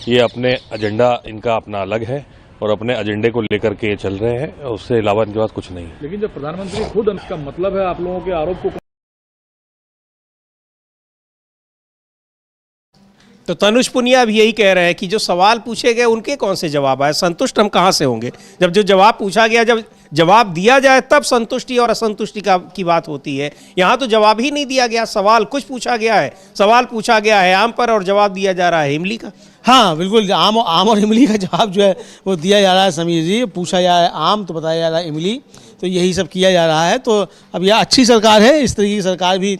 ये अपने एजेंडा इनका अपना अलग है और अपने एजेंडे को लेकर के चल रहे हैं, उससे अलावा इनके पास कुछ नहीं। लेकिन जब प्रधानमंत्री खुद, इसका मतलब है आप लोगों के आरोप को। तो तनुज पुनिया भी यही कह रहे हैं कि जो सवाल पूछे गए उनके कौन से जवाब आए, संतुष्ट हम कहाँ से होंगे? जब जो जवाब पूछा गया, जब जवाब दिया जाए तब संतुष्टि और असंतुष्टि की बात होती है। यहाँ तो जवाब ही नहीं दिया गया, सवाल कुछ पूछा गया है, सवाल पूछा गया है आम पर और जवाब दिया जा रहा है इमली का। हाँ बिल्कुल, आम और इमली का जवाब जो है वो दिया जा रहा है। समीर जी, पूछा जा रहा है आम तो बताया जा रहा है इमली, तो यही सब किया जा रहा है। तो अब यह अच्छी सरकार है, इस तरह की सरकार भी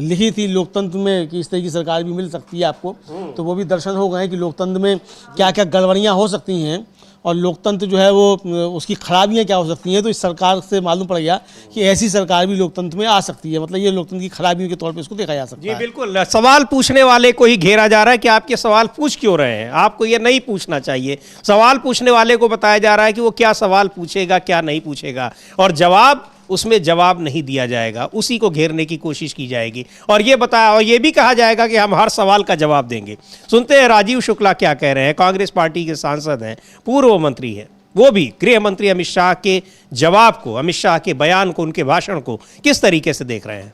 लिखी थी लोकतंत्र में कि इस तरह की सरकार भी मिल सकती है आपको, तो वो भी दर्शन हो गए कि लोकतंत्र में क्या क्या गड़बड़ियाँ हो सकती हैं और लोकतंत्र जो है वो उसकी खराबियाँ क्या हो सकती हैं। तो इस सरकार से मालूम पड़ गया कि ऐसी सरकार भी लोकतंत्र में आ सकती है, मतलब ये लोकतंत्र की खराबियों के तौर पे इसको देखा जा सकता है। जी बिल्कुल, सवाल पूछने वाले को ही घेरा जा रहा है कि आपके सवाल पूछ क्यों रहे हैं, आपको ये नहीं पूछना चाहिए। सवाल पूछने वाले को बताया जा रहा है कि वो क्या सवाल पूछेगा क्या नहीं पूछेगा, और जवाब उसमें जवाब नहीं दिया जाएगा, उसी को घेरने की कोशिश की जाएगी और ये भी कहा जाएगा कि हम हर सवाल का जवाब देंगे। सुनते हैं राजीव शुक्ला क्या कह रहे हैं। कांग्रेस पार्टी के सांसद हैं, पूर्व मंत्री हैं, वो भी गृह मंत्री अमित शाह के जवाब को, अमित शाह के बयान को, उनके भाषण को किस तरीके से देख रहे हैं।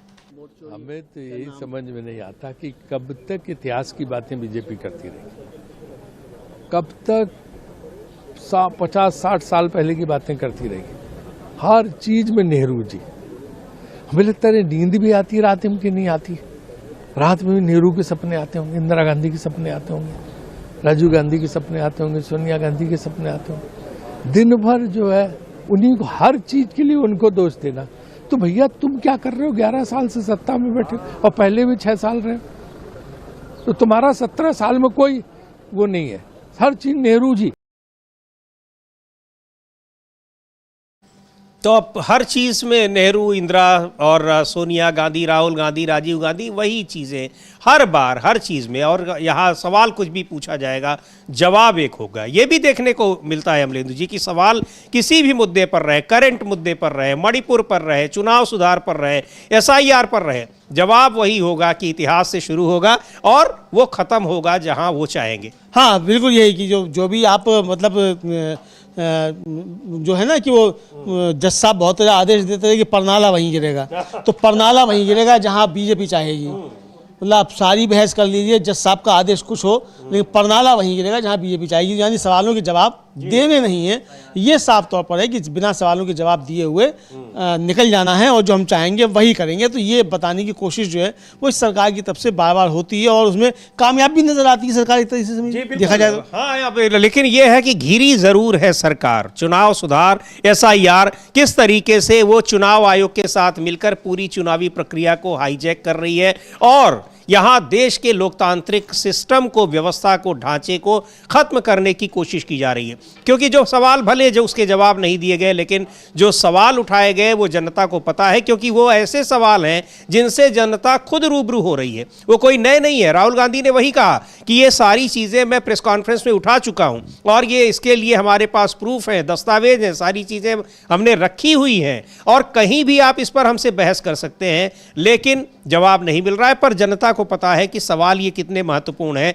हमें तो यही समझ में नहीं आता कि कब तक इतिहास की बातें बीजेपी करती रहेगी, कब तक 50-60 साल पहले की बातें करती रहेगी। हर चीज में नेहरू जी, हमें लगता है नींद भी आती है रात में कि नहीं आती। रात में भी नेहरू के सपने आते होंगे, इंदिरा गांधी के सपने आते होंगे, राजीव गांधी के सपने आते होंगे, सोनिया गांधी के सपने आते होंगे। दिन भर जो है उन्हीं को, हर चीज के लिए उनको दोष देना। तो भैया तुम क्या कर रहे हो? 11 साल से सत्ता में बैठे और पहले भी 6 साल रहे, तो तुम्हारा 17 साल में कोई वो नहीं है। हर चीज नेहरू जी। तो अब हर चीज़ में नेहरू, इंदिरा और सोनिया गांधी, राहुल गांधी, राजीव गांधी, वही चीज़ें हर बार हर चीज़ में। और यहाँ सवाल कुछ भी पूछा जाएगा, जवाब एक होगा। ये भी देखने को मिलता है अमलेंदु जी कि सवाल किसी भी मुद्दे पर रहे, करंट मुद्दे पर रहे, मणिपुर पर रहे, चुनाव सुधार पर रहे, SIR पर रहे, जवाब वही होगा कि इतिहास से शुरू होगा और वो ख़त्म होगा जहाँ वो चाहेंगे। हाँ बिल्कुल, यही कि जो भी आप मतलब जो है ना कि वो जज साहब बहुत आदेश देते थे कि परनाला वहीं गिरेगा, तो परनाला वहीं गिरेगा जहां बीजेपी चाहेगी। मतलब आप सारी बहस कर लीजिए, जज साहब का आदेश कुछ हो, लेकिन परनाला वहीं गिरेगा जहां बीजेपी चाहेगी। यानी सवालों के जवाब देने नहीं है, ये साफ तौर पर है कि बिना सवालों के जवाब दिए हुए निकल जाना है और जो हम चाहेंगे वही करेंगे। तो ये बताने की कोशिश जो है वो इस सरकार की तरफ से बार बार होती है और उसमें कामयाब भी नजर आती है सरकार एक तरह से देखा जाए तो। हाँ, लेकिन ये है कि घिरी जरूर है सरकार। चुनाव सुधार, SIR, किस तरीके से वो चुनाव आयोग के साथ मिलकर पूरी चुनावी प्रक्रिया को हाईजैक कर रही है और यहाँ देश के लोकतांत्रिक सिस्टम को, व्यवस्था को, ढांचे को खत्म करने की कोशिश की जा रही है। क्योंकि जो सवाल भले जो उसके जवाब नहीं दिए गए, लेकिन जो सवाल उठाए गए वो जनता को पता है, क्योंकि वो ऐसे सवाल हैं जिनसे जनता खुद रूबरू हो रही है, वो कोई नए नहीं है। राहुल गांधी ने वही कहा कि ये सारी चीज़ें मैं प्रेस कॉन्फ्रेंस में उठा चुका हूँ और ये इसके लिए हमारे पास प्रूफ है, दस्तावेज हैं, सारी चीज़ें हमने रखी हुई हैं और कहीं भी आप इस पर हमसे बहस कर सकते हैं, लेकिन जवाब नहीं मिल रहा है। पर जनता को पता है कि सवाल ये कितने महत्वपूर्ण है।